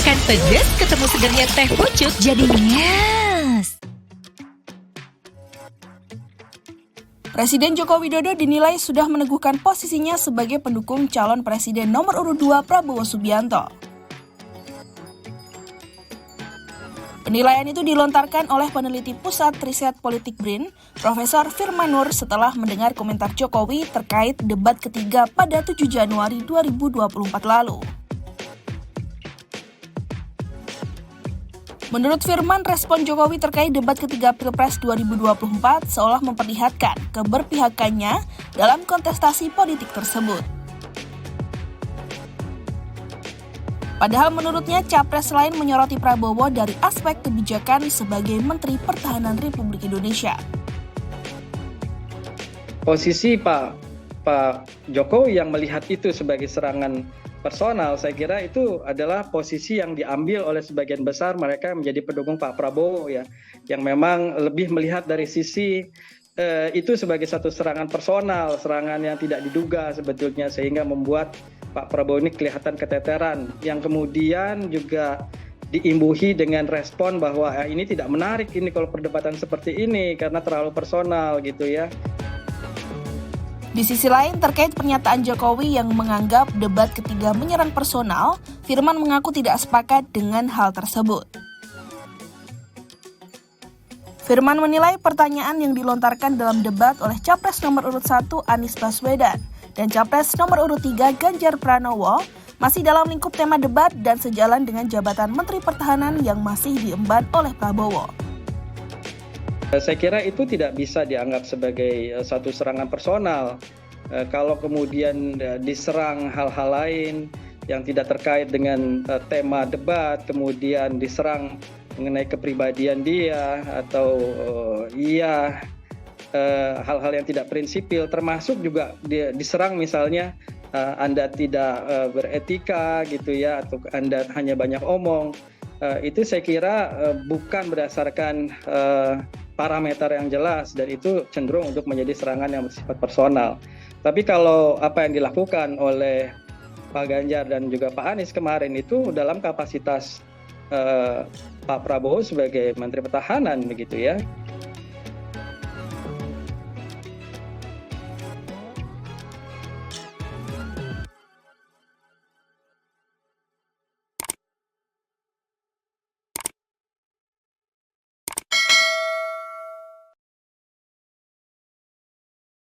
Makan pedes ketemu segernya teh pucuk jadi nyes. Presiden Joko Widodo dinilai sudah meneguhkan posisinya sebagai pendukung calon presiden nomor urut 2 Prabowo Subianto. Penilaian itu dilontarkan oleh peneliti Pusat Riset Politik BRIN, Profesor Firman Nur setelah mendengar komentar Jokowi terkait debat ketiga pada 7 Januari 2024 lalu. Menurut Firman, respon Jokowi terkait debat ketiga Pilpres 2024 seolah memperlihatkan keberpihakannya dalam kontestasi politik tersebut. Padahal menurutnya, Capres lain menyoroti Prabowo dari aspek kebijakan sebagai Menteri Pertahanan Republik Indonesia. Posisi Pak Jokowi yang melihat itu sebagai serangan personal, saya kira itu adalah posisi yang diambil oleh sebagian besar mereka yang menjadi pendukung Pak Prabowo ya, yang memang lebih melihat dari sisi itu sebagai satu serangan personal, serangan yang tidak diduga sebetulnya, sehingga membuat Pak Prabowo ini kelihatan keteteran, yang kemudian juga diimbuhi dengan respon bahwa ini tidak menarik ini kalau perdebatan seperti ini karena terlalu personal gitu ya. Di sisi lain, terkait pernyataan Jokowi yang menganggap debat ketiga menyerang personal, Firman mengaku tidak sepakat dengan hal tersebut. Firman menilai pertanyaan yang dilontarkan dalam debat oleh Capres nomor urut 1 Anies Baswedan dan Capres nomor urut 3 Ganjar Pranowo masih dalam lingkup tema debat dan sejalan dengan jabatan Menteri Pertahanan yang masih diemban oleh Prabowo. Saya kira itu tidak bisa dianggap sebagai satu serangan personal. Kalau kemudian diserang hal-hal lain yang tidak terkait dengan tema debat, kemudian diserang mengenai kepribadian dia atau hal-hal yang tidak prinsipil, termasuk juga diserang misalnya Anda tidak beretika gitu ya, atau Anda hanya banyak omong, itu saya kira bukan berdasarkan parameter yang jelas, dan itu cenderung untuk menjadi serangan yang bersifat personal. Tapi kalau apa yang dilakukan oleh Pak Ganjar dan juga Pak Anies kemarin itu dalam kapasitas Pak Prabowo sebagai Menteri Pertahanan begitu ya,